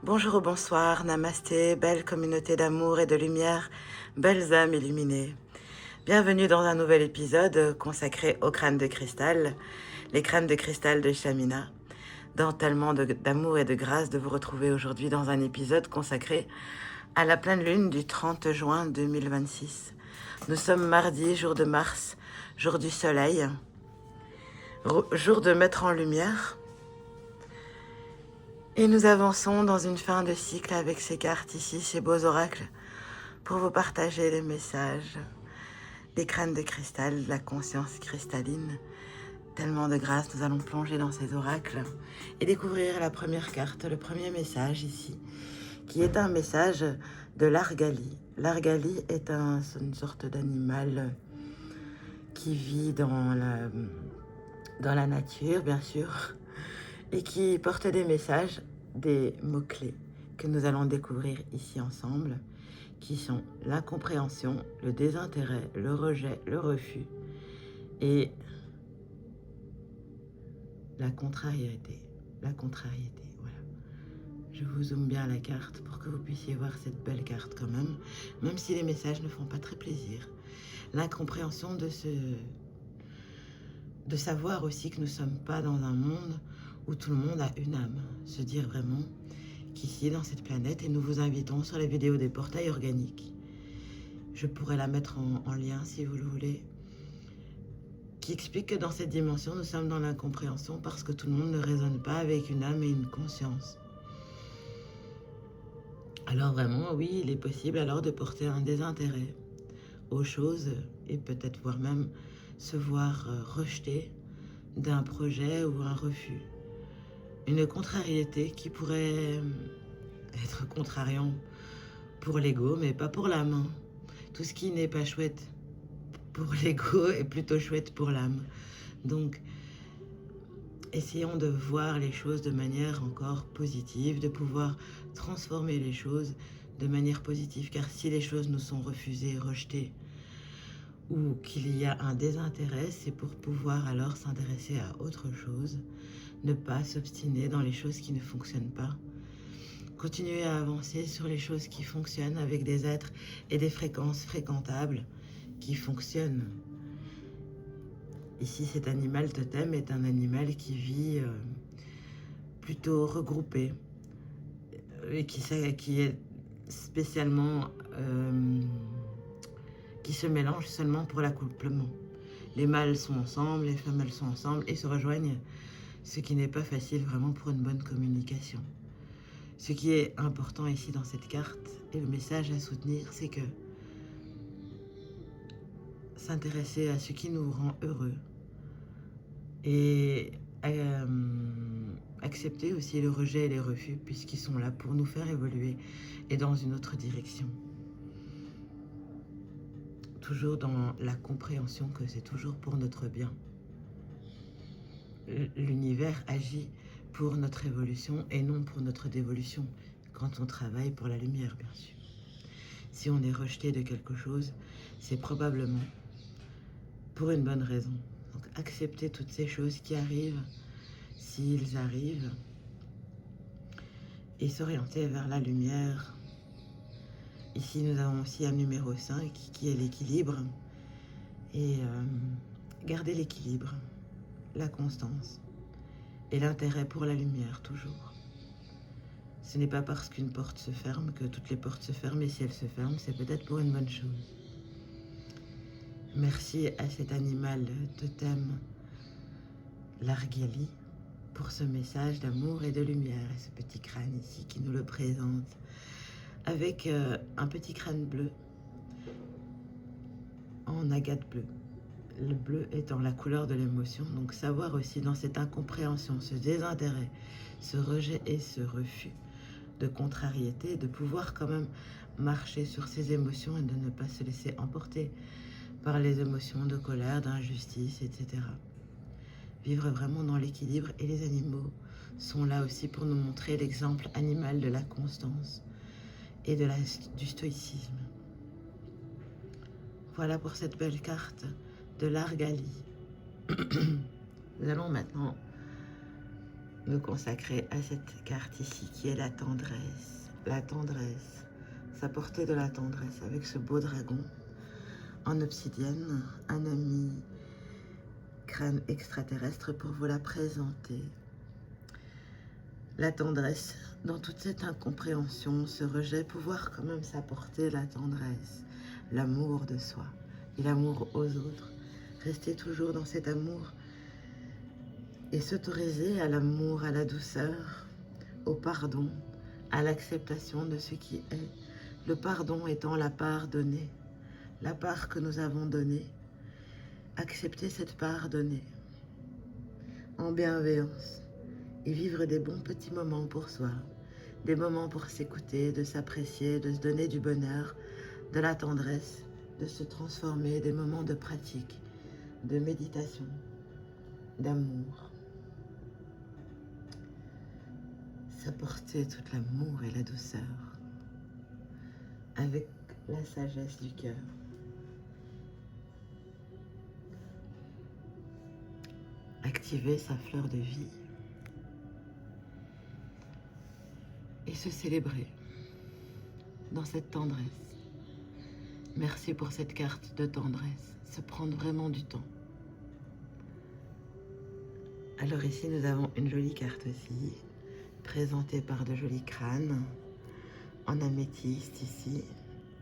Bonjour ou bonsoir, namasté, belle communauté d'amour et de lumière, belles âmes illuminées. Bienvenue dans un nouvel épisode consacré aux crânes de cristal, les crânes de cristal de Shamina. Dans tellement d'amour et de grâce de vous retrouver aujourd'hui dans un épisode consacré à la pleine lune du 30 juin 2026. Nous sommes mardi, jour de Mars, jour du soleil, jour de mettre en lumière. Et nous avançons dans une fin de cycle avec ces cartes ici, ces beaux oracles, pour vous partager les messages, les crânes de cristal, la conscience cristalline. Tellement de grâce, nous allons plonger dans ces oracles et découvrir la première carte, le premier message ici, qui est un message de l'Argali. L'Argali est une sorte d'animal qui vit dans la nature, bien sûr, et qui porte des messages, des mots-clés que nous allons découvrir ici ensemble, qui sont l'incompréhension, le désintérêt, le rejet, le refus et la contrariété. La contrariété, voilà. Je vous zoome bien la carte pour que vous puissiez voir cette belle carte quand même si les messages ne font pas très plaisir. L'incompréhension de savoir aussi que nous ne sommes pas dans un monde où tout le monde a une âme. Se dire vraiment qu'ici, dans cette planète, et nous vous invitons sur les vidéos des portails organiques, je pourrais la mettre en lien si vous le voulez, qui explique que dans cette dimension, nous sommes dans l'incompréhension parce que tout le monde ne raisonne pas avec une âme et une conscience. Alors vraiment, oui, il est possible alors de porter un désintérêt aux choses et peut-être voire même se voir rejeté d'un projet ou un refus. Une contrariété qui pourrait être contrariant pour l'ego, mais pas pour l'âme. Hein. Tout ce qui n'est pas chouette pour l'ego est plutôt chouette pour l'âme. Donc, essayons de voir les choses de manière encore positive, de pouvoir transformer les choses de manière positive, car si les choses nous sont refusées, rejetées, ou qu'il y a un désintérêt, c'est pour pouvoir alors s'intéresser à autre chose, ne pas s'obstiner dans les choses qui ne fonctionnent pas, continuer à avancer sur les choses qui fonctionnent avec des êtres et des fréquences fréquentables qui fonctionnent. Ici, cet animal totem est un animal qui vit plutôt regroupé et qui est spécialement qui se mélange seulement pour l'accouplement. Les mâles sont ensemble, les femelles sont ensemble et se rejoignent, ce qui n'est pas facile vraiment pour une bonne communication. Ce qui est important ici dans cette carte et le message à soutenir, c'est que s'intéresser à ce qui nous rend heureux et accepter aussi le rejet et les refus puisqu'ils sont là pour nous faire évoluer et dans une autre direction. Toujours dans la compréhension que c'est toujours pour notre bien. L'univers agit pour notre évolution et non pour notre dévolution quand on travaille pour la lumière, bien sûr. Si on est rejeté de quelque chose, c'est probablement pour une bonne raison. Donc accepter toutes ces choses qui arrivent, s'ils arrivent, et s'orienter vers la lumière. Ici, nous avons aussi un numéro 5 qui est l'équilibre. Et garder l'équilibre, la constance et l'intérêt pour la lumière toujours. Ce n'est pas parce qu'une porte se ferme que toutes les portes se ferment, et si elles se ferment, c'est peut-être pour une bonne chose. Merci à cet animal totem, l'Argali, pour ce message d'amour et de lumière, et ce petit crâne ici qui nous le présente, avec un petit crâne bleu, en agate bleue. Le bleu étant la couleur de l'émotion, donc savoir aussi dans cette incompréhension, ce désintérêt, ce rejet et ce refus de contrariété, de pouvoir quand même marcher sur ses émotions et de ne pas se laisser emporter par les émotions de colère, d'injustice, etc. Vivre vraiment dans l'équilibre, et les animaux sont là aussi pour nous montrer l'exemple animal de la constance et du stoïcisme. Voilà pour cette belle carte de l'Argali. Nous allons maintenant nous consacrer à cette carte ici qui est la tendresse. La tendresse, s'apporter de la tendresse avec ce beau dragon en obsidienne, un ami crâne extraterrestre pour vous la présenter. La tendresse, dans toute cette incompréhension, ce rejet, pouvoir quand même s'apporter la tendresse, l'amour de soi et l'amour aux autres. Rester toujours dans cet amour et s'autoriser à l'amour, à la douceur, au pardon, à l'acceptation de ce qui est. Le pardon étant la part donnée, la part que nous avons donnée. Accepter cette part donnée en bienveillance et vivre des bons petits moments pour soi, des moments pour s'écouter, de s'apprécier, de se donner du bonheur, de la tendresse, de se transformer, des moments de pratique, de méditation, d'amour. S'apporter tout l'amour et la douceur avec la sagesse du cœur. Activer sa fleur de vie et se célébrer dans cette tendresse. Merci pour cette carte de tendresse, se prendre vraiment du temps. Alors ici nous avons une jolie carte aussi, présentée par de jolis crânes, en améthyste ici.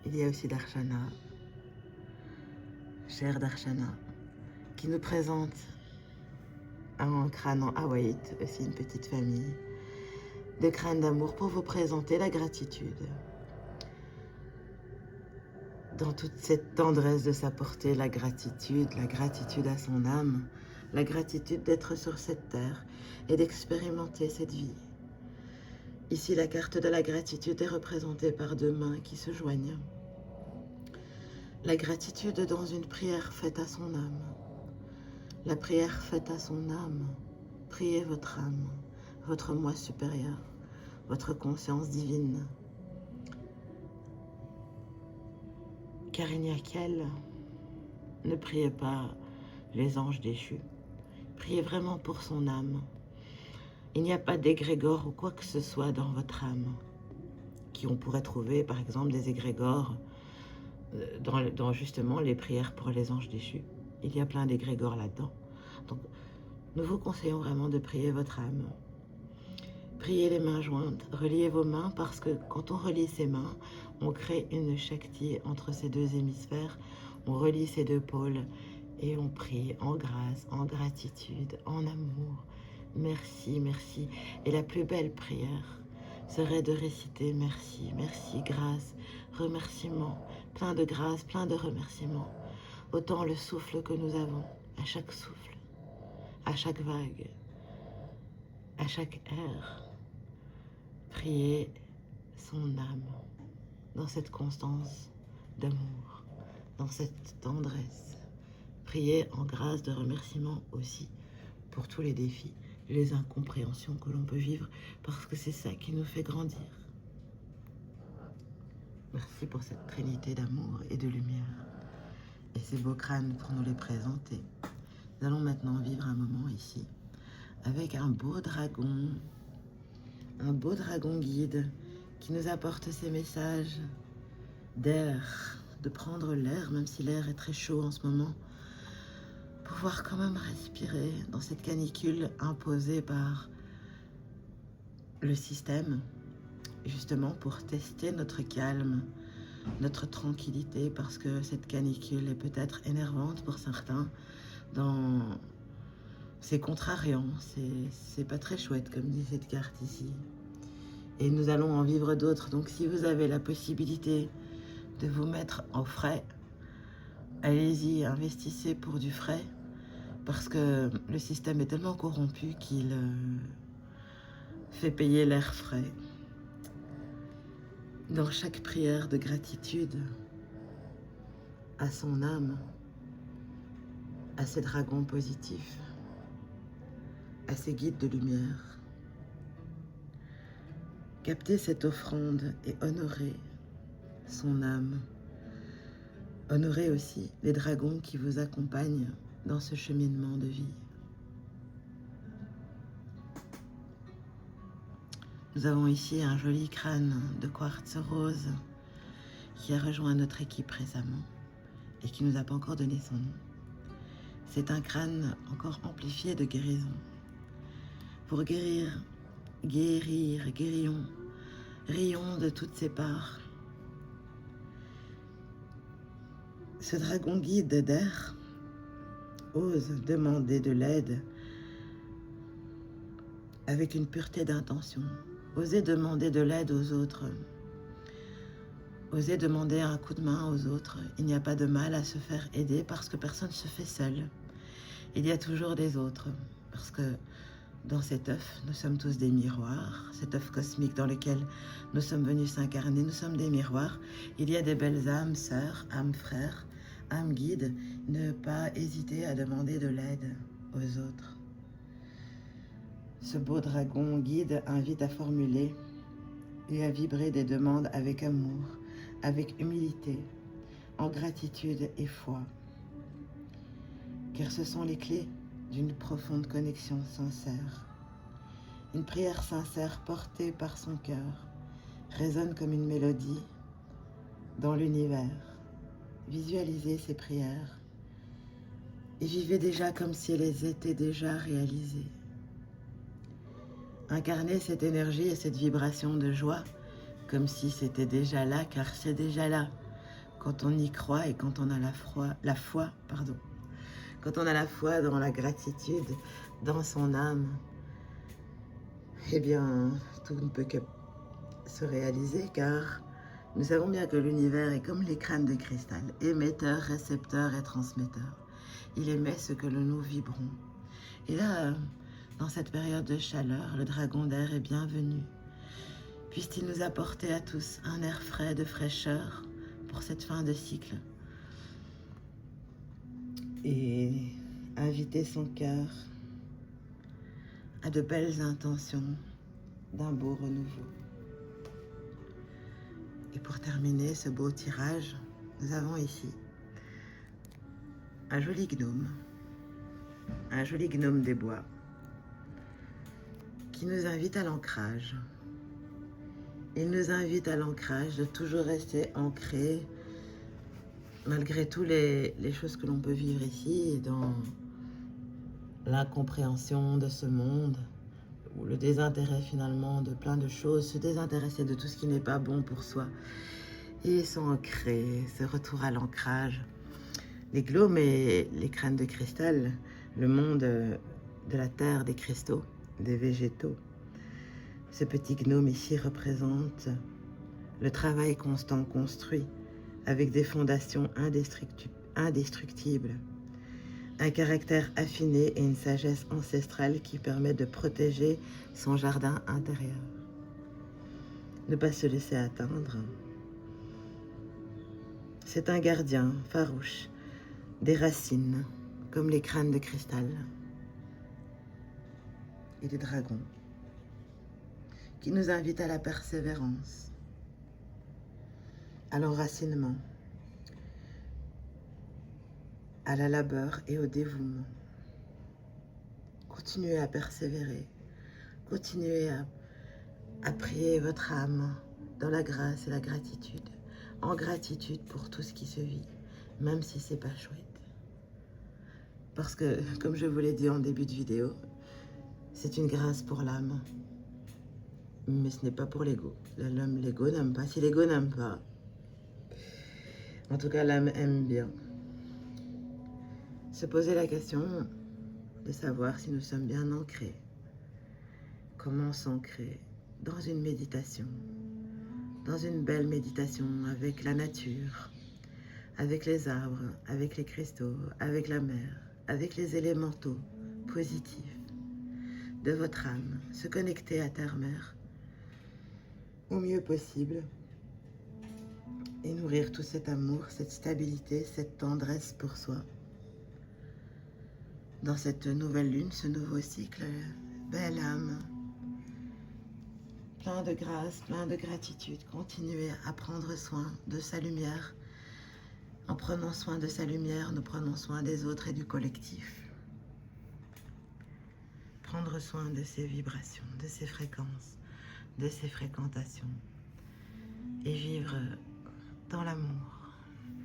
Il y a aussi Darshana, cher Darshana, qui nous présente un crâne en hawaïte, aussi une petite famille de crânes d'amour pour vous présenter la gratitude. Dans toute cette tendresse de s'apporter la gratitude à son âme, la gratitude d'être sur cette terre et d'expérimenter cette vie. Ici, la carte de la gratitude est représentée par deux mains qui se joignent. La gratitude dans une prière faite à son âme. La prière faite à son âme. Priez votre âme, votre moi supérieur, votre conscience divine. Car il n'y a qu'elle. Ne priez pas les anges déchus. Priez vraiment pour son âme. Il n'y a pas d'égrégore ou quoi que ce soit dans votre âme. Qui on pourrait trouver, par exemple, des égrégores dans justement les prières pour les anges déchus. Il y a plein d'égrégores là-dedans. Donc, nous vous conseillons vraiment de prier votre âme. Priez les mains jointes, reliez vos mains parce que quand on relie ses mains, on crée une Shakti entre ces deux hémisphères, on relie ces deux pôles et on prie en grâce, en gratitude, en amour. Merci, merci. Et la plus belle prière serait de réciter merci, merci, grâce, remerciement, plein de grâce, plein de remerciements. Autant le souffle que nous avons, à chaque souffle, à chaque vague, à chaque air. Prier son âme dans cette constance d'amour, dans cette tendresse. Prier en grâce de remerciement aussi pour tous les défis, les incompréhensions que l'on peut vivre, parce que c'est ça qui nous fait grandir. Merci pour cette trinité d'amour et de lumière et ces beaux crânes pour nous les présenter. Nous allons maintenant vivre un moment ici avec un beau dragon guide qui nous apporte ces messages d'air, de prendre l'air, même si l'air est très chaud en ce moment, pouvoir quand même respirer dans cette canicule imposée par le système, justement pour tester notre calme, notre tranquillité, parce que cette canicule est peut-être énervante pour certains, c'est contrariant, c'est pas très chouette comme dit cette carte ici. Et nous allons en vivre d'autres, donc si vous avez la possibilité de vous mettre en frais, allez-y, investissez pour du frais, parce que le système est tellement corrompu qu'il fait payer l'air frais. Dans chaque prière de gratitude à son âme, à ses dragons positifs, à ses guides de lumière, captez cette offrande et honorez son âme. Honorez aussi les dragons qui vous accompagnent dans ce cheminement de vie. Nous avons ici un joli crâne de quartz rose qui a rejoint notre équipe récemment et qui ne nous a pas encore donné son nom. C'est un crâne encore amplifié de guérison. Pour guérissons, rions de toutes ses parts. Ce dragon guide d'air ose demander de l'aide avec une pureté d'intention. Osez demander de l'aide aux autres. Osez demander un coup de main aux autres. Il n'y a pas de mal à se faire aider parce que personne ne se fait seul. Il y a toujours des autres. Parce que dans cet œuf, nous sommes tous des miroirs. Cet œuf cosmique dans lequel nous sommes venus s'incarner, nous sommes des miroirs. Il y a des belles âmes sœurs, âmes frères, âmes guides. Ne pas hésiter à demander de l'aide aux autres. Ce beau dragon guide invite à formuler et à vibrer des demandes avec amour, avec humilité, en gratitude et foi. Car ce sont les clés d'une profonde connexion sincère. Une prière sincère portée par son cœur résonne comme une mélodie dans l'univers. Visualisez ces prières et vivez déjà comme si elles étaient déjà réalisées. Incarnez cette énergie et cette vibration de joie comme si c'était déjà là, car c'est déjà là. Quand on y croit et quand on a la foi, quand on a la foi dans la gratitude, dans son âme, eh bien, tout ne peut que se réaliser, car nous savons bien que l'univers est comme les crânes de cristal, émetteur, récepteur et transmetteur. Il émet ce que nous vibrons. Et là, dans cette période de chaleur, le dragon d'air est bienvenu. Puisse-t-il nous apporter à tous un air frais de fraîcheur pour cette fin de cycle et inviter son cœur à de belles intentions d'un beau renouveau. Et pour terminer ce beau tirage, nous avons ici un joli gnome des bois, qui nous invite à l'ancrage. Il nous invite à l'ancrage, de toujours rester ancré, malgré toutes les choses que l'on peut vivre ici, dans l'incompréhension de ce monde, ou le désintérêt finalement de plein de choses, se désintéresser de tout ce qui n'est pas bon pour soi, et s'ancrer, ce retour à l'ancrage. Les gnomes et les crânes de cristal, le monde de la terre, des cristaux, des végétaux. Ce petit gnome ici représente le travail constant construit avec des fondations indestructibles, un caractère affiné et une sagesse ancestrale qui permet de protéger son jardin intérieur. Ne pas se laisser atteindre. C'est un gardien farouche des racines, comme les crânes de cristal et les dragons, qui nous invite à la persévérance, à l'enracinement, à la labeur et au dévouement. Continuez à persévérer, continuez à prier votre âme dans la grâce et la gratitude, en gratitude pour tout ce qui se vit, même si c'est pas chouette. Parce que, comme je vous l'ai dit en début de vidéo, c'est une grâce pour l'âme. Mais ce n'est pas pour l'ego. L'ego n'aime pas. Si l'ego n'aime pas, en tout cas l'âme aime bien. Se poser la question de savoir si nous sommes bien ancrés. Comment s'ancrer dans une méditation, dans une belle méditation avec la nature, avec les arbres, avec les cristaux, avec la mer, avec les élémentaux positifs de votre âme, se connecter à terre-mère au mieux possible et nourrir tout cet amour, cette stabilité, cette tendresse pour soi. Dans cette nouvelle lune, ce nouveau cycle, belle âme, plein de grâce, plein de gratitude, continuez à prendre soin de sa lumière. En prenant soin de sa lumière, nous prenons soin des autres et du collectif. Prendre soin de ses vibrations, de ses fréquences, de ces fréquentations et vivre dans l'amour,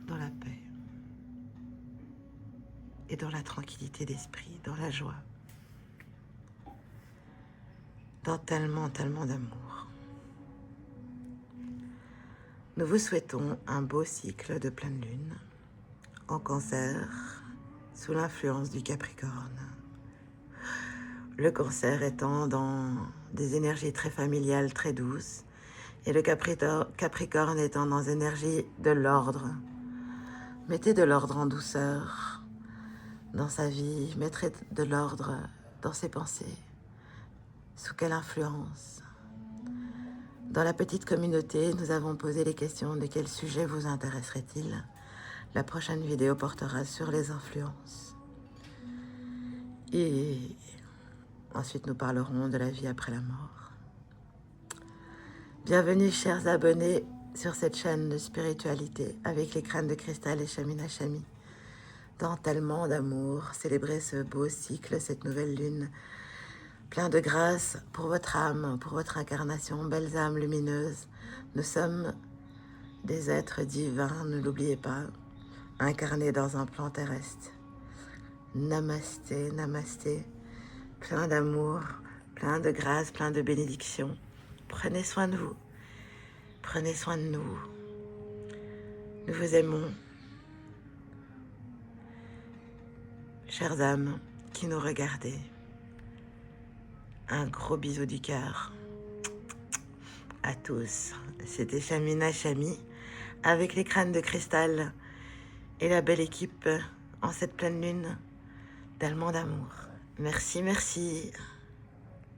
dans la paix et dans la tranquillité d'esprit, dans la joie, dans tellement, tellement d'amour. Nous vous souhaitons un beau cycle de pleine lune en Cancer sous l'influence du Capricorne. Le Cancer étant dans des énergies très familiales, très douces, et le Capricorne étant dans des énergies de l'ordre. Mettez de l'ordre en douceur dans sa vie, mettez de l'ordre dans ses pensées. Sous quelle influence? Dans la petite communauté, nous avons posé les questions de quel sujet vous intéresserait-il. La prochaine vidéo portera sur les influences. Et ensuite, nous parlerons de la vie après la mort. Bienvenue, chers abonnés, sur cette chaîne de spiritualité avec les crânes de cristal et Shamina Shami. Dans tellement d'amour, célébrez ce beau cycle, cette nouvelle lune, plein de grâce pour votre âme, pour votre incarnation, belles âmes lumineuses. Nous sommes des êtres divins, ne l'oubliez pas, incarnés dans un plan terrestre. Namasté, namasté, plein d'amour, plein de grâce, plein de bénédictions. Prenez soin de vous, prenez soin de nous. Nous vous aimons. Chères âmes qui nous regardez, un gros bisou du cœur à tous. C'était Shamina Shami avec les crânes de cristal et la belle équipe en cette pleine lune. Tellement d'amour. Merci, merci.